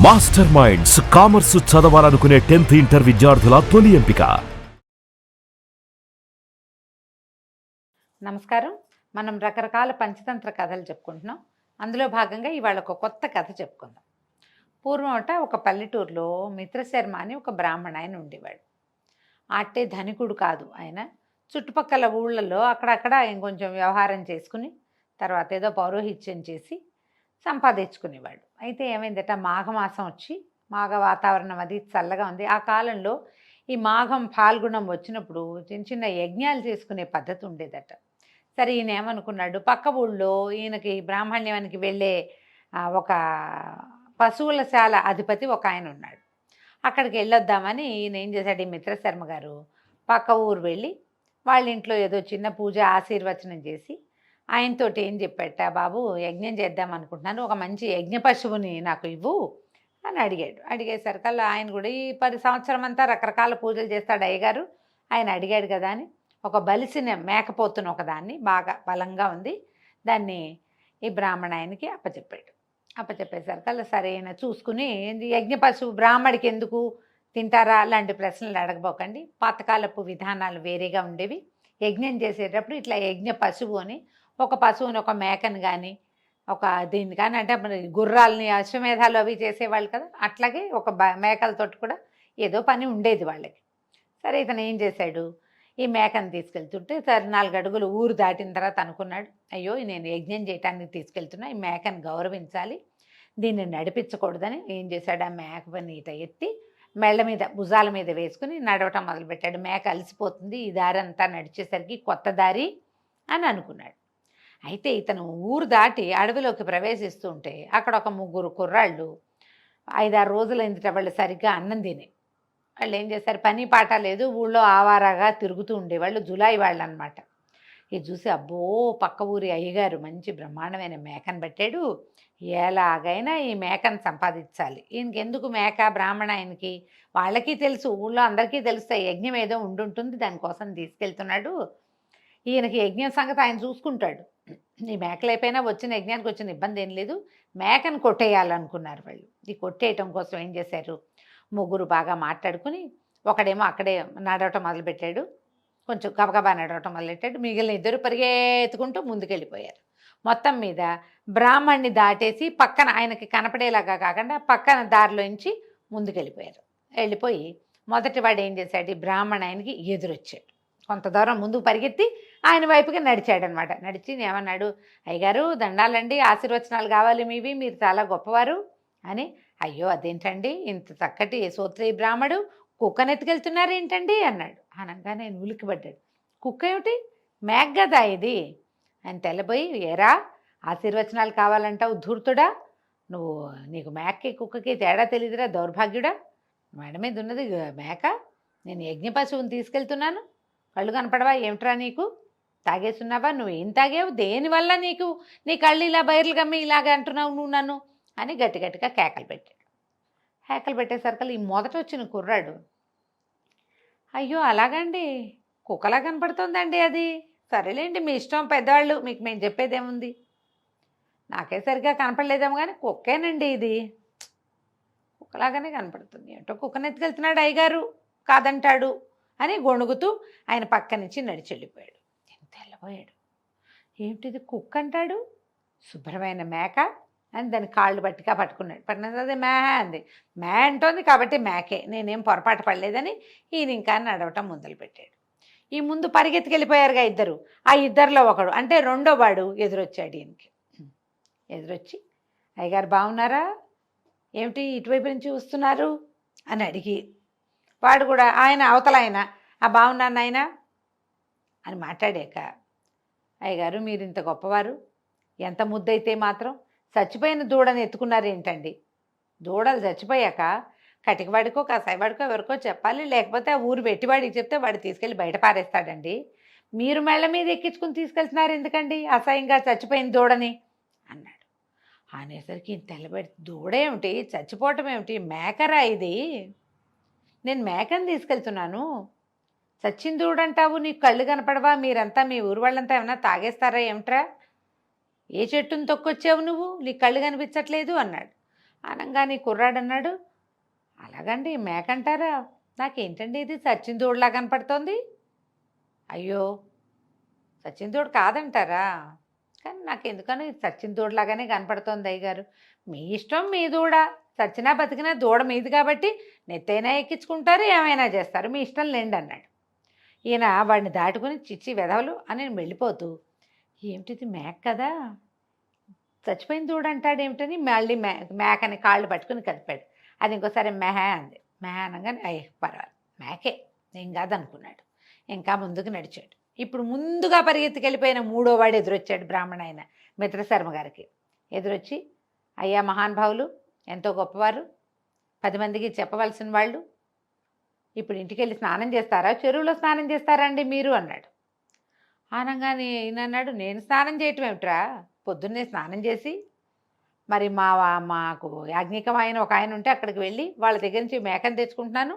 Master minds commerce చదవాలనుకునే 10th inter విద్యార్థుల తొలి ఎంపిక. నమస్కారం. మనం రకరకాల పంచతంత్ర కథలు చెప్పుకుంటున్నాం. అందులో భాగంగా ఇవాళ ఒక కొత్త కథ చెప్పుకుందాం. పూర్వం ఒక పల్లెటూరులో మిత్రశర్మ అని ఒక బ్రాహ్మణ ఆయన ఉండేవాడు. అట్టే ధనికుడు కాదు ఆయన. చుట్టుపక్కల ఊళ్ళల్లో అక్కడక్కడ ఇంకొంచెం వ్యవహారం చేసుకుని తర్వాత ఏదో పౌరోహిత్యం చేసి సంపాదించుకునేవాడు. అయితే ఏమైందట, మాఘమాసం వచ్చి మాఘ వాతావరణం అది చల్లగా ఉంది. ఆ కాలంలో ఈ మాఘం ఫాల్గుణం వచ్చినప్పుడు చిన్న చిన్న యజ్ఞాలు చేసుకునే పద్ధతి ఉండేదట. సరే ఈయన ఏమనుకున్నాడు, పక్క ఊళ్ళో ఈయనకి బ్రాహ్మణ్యానికి వెళ్ళే ఒక పశువుల శాల అధిపతి ఒక ఆయన ఉన్నాడు. అక్కడికి వెళ్ళొద్దామని ఈయన ఏం చేశాడు, ఈ మిత్రశర్మ గారు పక్క ఊరు వెళ్ళి వాళ్ళ ఇంట్లో ఏదో చిన్న పూజ ఆశీర్వచనం చేసి ఆయనతోటి ఏం చెప్పాట, బాబు యజ్ఞం చేద్దాం అనుకుంటున్నాను, ఒక మంచి యజ్ఞ పశువుని నాకు ఇవ్వు అని అడిగాడు. అడిగేసరికల్లా ఆయన కూడా ఈ 10 సంవత్సరం అంతా రకరకాల పూజలు చేస్తాడు అయ్యగారు, ఆయన అడిగాడు కదా అని ఒక బలిసిన మేకపోతును ఒకదాన్ని బాగా బలంగా ఉంది, దాన్ని ఈ బ్రాహ్మణ ఆయనకి అప్పచెప్పేసరికల్లా సరే అయినా చూసుకుని, యజ్ఞ పశువు బ్రాహ్మడికి ఎందుకు తింటారా అలాంటి ప్రశ్నలు అడగబోకండి, పాతకాలపు విధానాలు వేరేగా ఉండేవి. యజ్ఞం చేసేటప్పుడు ఇట్లా యజ్ఞ పశువు అని ఒక పశువుని ఒక మేకను కానీ ఒక దీన్ని కానీ, అంటే మన గుర్రాలని అశ్వమేధాలు అవి చేసేవాళ్ళు కదా, అట్లాగే ఒక మేకలతో కూడా ఏదో పని ఉండేది వాళ్ళకి. సరే ఇతను ఏం చేశాడు, ఈ మేకను తీసుకెళ్తుంటే సరే 4 అడుగులు ఊరు దాటిన తర్వాత అనుకున్నాడు, అయ్యో నేను యజ్ఞం చేయటానికి తీసుకెళ్తున్నా, ఈ మేకను గౌరవించాలి, దీన్ని నడిపించకూడదని ఏం చేశాడు, ఆ మేక పని ఇట ఎత్తి మెళ్ళ మీద భుజాల మీద వేసుకుని నడవటం మొదలుపెట్టాడు. మేక అలసిపోతుంది, ఈ దారి అంతా నడిచేసరికి కొత్త దారి అని అనుకున్నాడు. అయితే ఇతను ఊరు దాటి అడవిలోకి ప్రవేశిస్తూ ఉంటే అక్కడ ఒక 3 కుర్రాళ్ళు 5-6 రోజులైందిట వాళ్ళు సరిగ్గా అన్నం తిని. వాళ్ళు ఏం చేశారు, పని పాట లేదు, ఊళ్ళో ఆవారాగా తిరుగుతూ ఉండేవాళ్ళు, జులాయి వాళ్ళు అనమాట. ఇది చూసి అబ్బో పక్క ఊరి అయ్యగారు మంచి బ్రహ్మాండమైన మేకను పెట్టాడు, ఎలాగైనా ఈ మేకను సంపాదించాలి, ఈయనకి ఎందుకు మేక, బ్రాహ్మణ ఆయనకి వాళ్ళకి తెలుసు, ఊళ్ళో అందరికీ తెలుస్తాయి, యజ్ఞం ఏదో ఉండుంటుంది దానికోసం తీసుకెళ్తున్నాడు, ఈయనకి యజ్ఞం సంగతి ఆయన చూసుకుంటాడు, ఈ మేకలు అయిపోయినా వచ్చిన యజ్ఞానికి వచ్చిన ఇబ్బంది ఏం లేదు, మేకను కొట్టేయాలనుకున్నారు వాళ్ళు. ఈ కొట్టేయటం కోసం ఏం చేశారు, 3 బాగా మాట్లాడుకుని ఒకడేమో అక్కడే నడవటం మొదలుపెట్టాడు, కొంచెం గబగబా నడవటం మొదలెట్టాడు, మిగిలిన 2 పరిగెత్తుకుంటూ ముందుకెళ్ళిపోయారు. మొత్తం మీద బ్రాహ్మణ్ణి దాటేసి పక్కన ఆయనకి కనపడేలాగా కాకుండా పక్కన దారిలోంచి ముందుకెళ్ళిపోయారు. వెళ్ళిపోయి మొదటి వాడు ఏం చేశాడు, ఈ బ్రాహ్మణ ఆయనకి ఎదురొచ్చాడు, కొంత దూరం ముందుకు పరిగెత్తి ఆయన వైపుకి నడిచాడనమాట. నడిచి ఏమన్నాడు, అయ్యగారు దండాలండి, ఆశీర్వచనాలు కావాలి మీవి, మీరు చాలా గొప్పవారు అని. అయ్యో అదేంటండి, ఇంత చక్కటి సోత్రేయ బ్రాహ్మడు కుక్కనెత్తుకెళ్తున్నారు ఏంటండి అన్నాడు. అనగానే నేను ఉలిక్కిపడ్డాడు, కుక్క ఏమిటి, మేక కదా ఇది అని తెల్లబోయి, ఏరా ఆశీర్వచనాలు కావాలంటావు ధూర్తుడా, నువ్వు నీకు మేకకి కుక్కకి తేడా తెలియదురా దౌర్భాగ్యుడా, మేడ మీద ఉన్నది మేక, నేను యజ్ఞ పశువుని తీసుకెళ్తున్నాను, కళ్ళు కనపడవా ఏమిట్రా నీకు, తాగేస్తున్నావా, నువ్వు ఏం తాగేవు, దేనివల్ల నీకు నీ కళ్ళు ఇలా బయర్లు గమ్మి ఇలాగ అంటున్నావు నువ్వు నన్ను అని గట్టిగా కేకలు పెట్టాడు. కేకలు పెట్టేసరికి ఈ మొదట వచ్చిన కుర్రాడు, అయ్యో అలాగండి, కుక్కలా కనపడుతుందండి అది, సరేలేండి మీ ఇష్టం పెద్దవాళ్ళు, మీకు మేము చెప్పేదేముంది, నాకే సరిగ్గా కనపడలేదేమో కానీ కుక్కేనండి ఇది, కుక్కలాగానే కనపడుతుంది, ఏంటో కుక్కని ఎత్తుకెళ్తున్నాడు అయ్యగారు, కాదంటాడు అని గొణుగుతూ ఆయన పక్క నుంచి నడిచి వెళ్ళిపోయాడు. ఎంత వెళ్ళిపోయాడు, ఏమిటిది కుక్క అంటాడు, శుభ్రమైన మేక అని దాని కాళ్ళు పట్టుకున్నాడు. పట్టినది మే అంది, మే అంటోంది కాబట్టి మేకే, నేనేం పొరపాటు పడలేదని ఈయన ఇంకా నడవటం మొదలుపెట్టాడు. ఈ ముందు పరిగెత్తుకెళ్ళిపోయారుగా ఇద్దరు, ఆ ఇద్దరిలో ఒకడు అంటే రెండో వాడు ఎదురొచ్చాడు ఈయనకి. ఎదురొచ్చి అయ్యగారు బాగున్నారా, ఏమిటి ఇటువైపు నుంచి వస్తున్నారు అని అడిగి, వాడు కూడా ఆయన అవతల ఆయన బాగున్నాను ఆయన అని మాట్లాడాక, అయ్యగారు మీరు ఇంత గొప్పవారు, ఎంత ముద్దయితే మాత్రం చచ్చిపోయిన దూడని ఎత్తుకున్నారు ఏంటండి, దూడలు చచ్చిపోయాక కటికవాడికో కసాయివాడికో ఎవరికో చెప్పాలి, లేకపోతే ఆ ఊరు వెట్టివాడికి చెప్తే వాడు తీసుకెళ్ళి బయట పారేస్తాడండి, మీరు మెళ్ళ మీద ఎక్కించుకుని తీసుకెళ్తున్నారు ఎందుకండి అసహ్యంగా చచ్చిపోయిన దూడని అన్నాడు. అనేసరికి తెల్లబడి, దూడేమిటి, చచ్చిపోవటం ఏమిటి, మేకరా ఇది, నేను మేకని తీసుకెళ్తున్నాను, చచ్చిన దూడంటావు, నీకు కళ్ళు కనపడవా, మీరంతా మీ ఊరు వాళ్ళంతా ఏమన్నా తాగేస్తారా ఏమిట్రా, ఏ చెట్టును తొక్కొచ్చావు నువ్వు, నీ కళ్ళు కనిపించట్లేదు అన్నాడు. అనగానే ఈ కుర్రాడు అన్నాడు, అలాగండి మేక అంటారా, నాకేంటండి ఇది సచ్చిన దూడలా కనపడుతోంది. అయ్యో, సచ్చిన దూడ కాదంటారా, కానీ నాకు ఎందుకనో ఇది సచ్చిన దూడలాగానే కనపడుతోంది అయ్యగారు. మీ ఇష్టం, మీ దూడ, చచ్చినా బతికినా దూడ మీది కాబట్టి నెత్తైనా ఎక్కించుకుంటారు, ఏమైనా చేస్తారు, మీ ఇష్టం లేండి అన్నాడు. ఈయన వాడిని దాటుకుని చిచ్చి వెధవలు అని వెళ్ళిపోతూ, ఏమిటిది మేక కదా, చచ్చిపోయిన దూడ అంటాడేమిటని మళ్ళీ మేకని కాళ్ళు పట్టుకుని కదిపాడు. అది ఇంకోసారి మెహ అంది. మెహ అనగానే అయ్యే పర్వాలేదు, మేకే, ఏం కాదనుకున్నాడు. ఇంకా ముందుకు నడిచాడు. ఇప్పుడు ముందుగా పరిగెత్తుకెళ్ళిపోయిన మూడో వాడు ఎదురొచ్చాడు. బ్రాహ్మణ ఆయన మిత్రశర్మ గారికి ఎదురొచ్చి, అయ్యా మహానుభావులు, ఎంతో గొప్పవారు, 10 మందికి చెప్పవలసిన వాళ్ళు, ఇప్పుడు ఇంటికి వెళ్ళి స్నానం చేస్తారా, చెరువులో స్నానం చేస్తారా అండి మీరు అన్నాడు. అనగానే ఈయన అన్నాడు, నేను స్నానం చేయటం ఏమిట్రా, పొద్దున్నే స్నానం చేసి మరి మాకు యాజ్ఞికమైన ఒక ఆయన ఉంటే అక్కడికి వెళ్ళి వాళ్ళ దగ్గర నుంచి మేకను తెచ్చుకుంటున్నాను,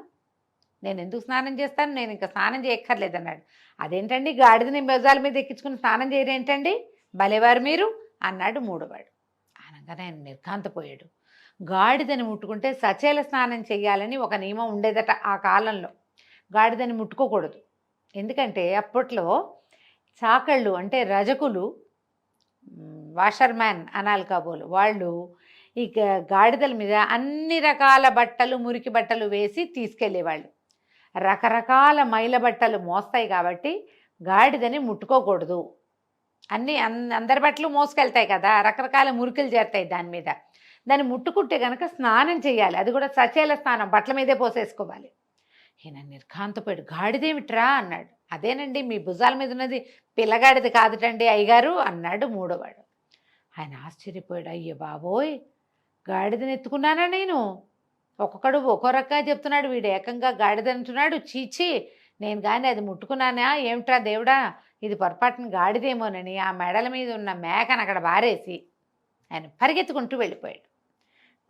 నేను ఎందుకు స్నానం చేస్తాను, నేను ఇంకా స్నానం చేయక్కర్లేదన్నాడు. అదేంటండి, గాడిదని బెజాల మీద ఎక్కించుకుని స్నానం చేయరేంటండి, భలేవారు మీరు అన్నాడు మూడోవాడు. అనగానే ఆయన నిర్ఘాంతపోయాడు. గాడిదని ముట్టుకుంటే సచేల స్నానం చేయాలని ఒక నియమం ఉండేదట ఆ కాలంలో. గాడిదని ముట్టుకోకూడదు, ఎందుకంటే అప్పట్లో చాకళ్ళు అంటే రజకులు, వాషర్మ్యాన్ అనాలి కాబోలు, వాళ్ళు ఈ గాడిదల మీద అన్ని రకాల బట్టలు, మురికి బట్టలు వేసి తీసుకెళ్ళేవాళ్ళు. రకరకాల మైల బట్టలు మోస్తాయి కాబట్టి గాడిదని ముట్టుకోకూడదు. అందరి బట్టలు మోసుకెళ్తాయి కదా, రకరకాల మురికలు చేరుతాయి దాని మీద. దాన్ని ముట్టుకుంటే కనుక స్నానం చేయాలి, అది కూడా సచేల స్నానం, బట్టల మీదే పోసేసుకోవాలి. ఈయన నిర్ఘాంతపోయాడు. గాడిదేమిట్రా అన్నాడు. అదేనండి, మీ భుజాల మీద ఉన్నది పిల్లగాడిది కాదుటండి అయ్యగారు అన్నాడు మూడోవాడు. ఆయన ఆశ్చర్యపోయాడు. అయ్యో బాబోయ్, గాడిదని ఎత్తుకున్నానా నేను, ఒక్కొక్కడు ఒక్కో రకంగా చెప్తున్నాడు, వీడు ఏకంగా గాడిదంటున్నాడు. చీచి, నేను కానీ అది ముట్టుకున్నానా ఏమిట్రా దేవుడా, ఇది పొరపాటున గాడిదేమోనని ఆ మెడల మీద ఉన్న మేకను అక్కడ బారేసి ఆయన పరిగెత్తుకుంటూ వెళ్ళిపోయాడు.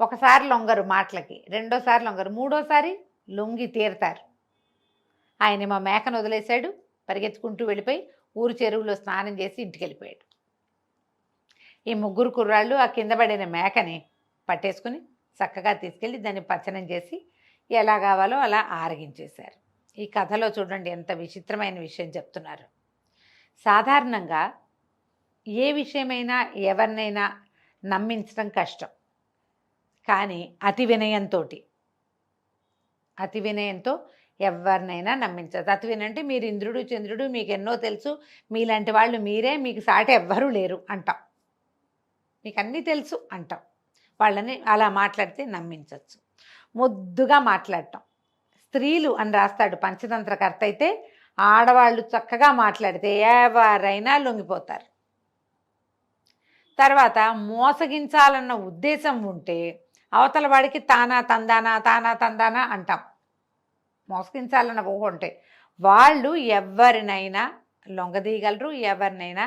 ఒకసారి లొంగరు మాటలకి, రెండోసారి లొంగరు, మూడోసారి లొంగి తీరతారు. ఆయన మా మేకను వదిలేశాడు, పరిగెత్తుకుంటూ వెళ్ళిపోయి ఊరు చెరువులో స్నానం చేసి ఇంటికి వెళ్ళిపోయాడు. ఈ ముగ్గురు కుర్రాళ్ళు ఆ కింద పడిన మేకని పట్టేసుకుని చక్కగా తీసుకెళ్ళి దాన్ని పచ్చనం చేసి ఎలా కావాలో అలా ఆరగించేశారు. ఈ కథలో చూడండి ఎంత విచిత్రమైన విషయం చెప్తున్నారు. సాధారణంగా ఏ విషయమైనా ఎవరినైనా నమ్మించడం కష్టం, కానీ అతి వినయంతో ఎవరినైనా నమ్మించదు. అతి వినయం అంటే మీరు ఇంద్రుడు చంద్రుడు, మీకు ఎన్నో తెలుసు, మీలాంటి వాళ్ళు మీరే, మీకు సాటి ఎవ్వరూ లేరు అంటాం, మీకు అన్నీ తెలుసు అంటాం. వాళ్ళని అలా మాట్లాడితే నమ్మించవచ్చు. ముద్దుగా మాట్లాడటం, స్త్రీలు అని రాస్తాడు పంచతంత్రకర్త అయితే, ఆడవాళ్ళు చక్కగా మాట్లాడితే ఎవరైనా లొంగిపోతారు. తర్వాత మోసగించాలన్న ఉద్దేశం ఉంటే అవతల వాడికి తానా తందానా అంటాం. మోసగించాలన్న ఊహ ఉంటే వాళ్ళు ఎవరినైనా లొంగదీయగలరు, ఎవరినైనా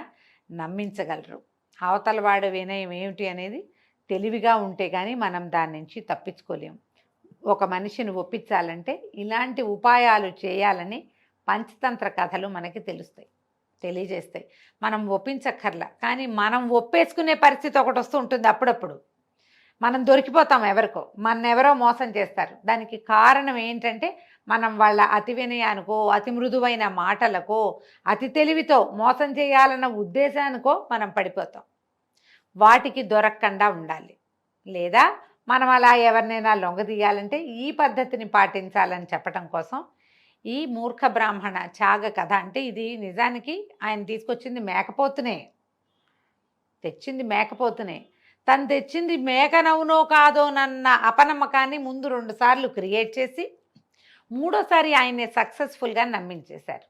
నమ్మించగలరు. అవతల వాడు వినయం ఏమిటి అనేది తెలివిగా ఉంటే కానీ మనం దాని నుంచి తప్పించుకోలేము. ఒక మనిషిని ఒప్పించాలంటే ఇలాంటి ఉపాయాలు చేయాలని పంచతంత్ర కథలు మనకి తెలియజేస్తాయి. మనం ఒప్పించక్కర్లా, కానీ మనం ఒప్పేసుకునే పరిస్థితి ఒకటి వస్తూ ఉంటుంది. అప్పుడప్పుడు మనం దొరికిపోతాం ఎవరికో, ఎవరో మోసం చేస్తారు. దానికి కారణం ఏంటంటే మనం వాళ్ళ అతి వినయానికో, అతి మృదువైన మాటలకో, అతి తెలివితో మోసం చేయాలన్న ఉద్దేశానికో మనం పడిపోతాం. వాటికి దొరకకుండా ఉండాలి. లేదా మనం అలా ఎవరినైనా లొంగదీయాలంటే ఈ పద్ధతిని పాటించాలని చెప్పటం కోసం ఈ మూర్ఖ బ్రాహ్మణ త్యాగ కథ. అంటే ఇది నిజానికి ఆయన తీసుకొచ్చింది మేకపోతునే, తెచ్చింది మేకపోతునే. తను తెచ్చింది మేకనవునో కాదోనన్న అపనమ్మకాన్ని ముందు 2 సార్లు క్రియేట్ చేసి మూడోసారి ఆయన్ని సక్సెస్ఫుల్గా నమ్మించేశారు.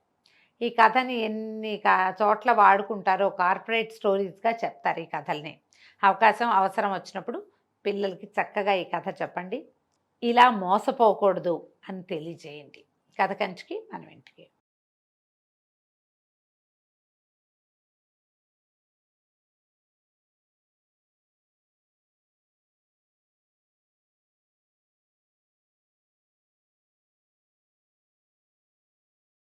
ఈ కథని ఎన్ని చోట్ల వాడుకుంటారో కార్పొరేట్ స్టోరీస్గా చెప్తారు ఈ కథల్ని. అవసరం వచ్చినప్పుడు పిల్లలకి చక్కగా ఈ కథ చెప్పండి. ఇలా మోసపోకూడదు అని తెలియజేయండి. కథ కంచికి మనం ఇంటికి.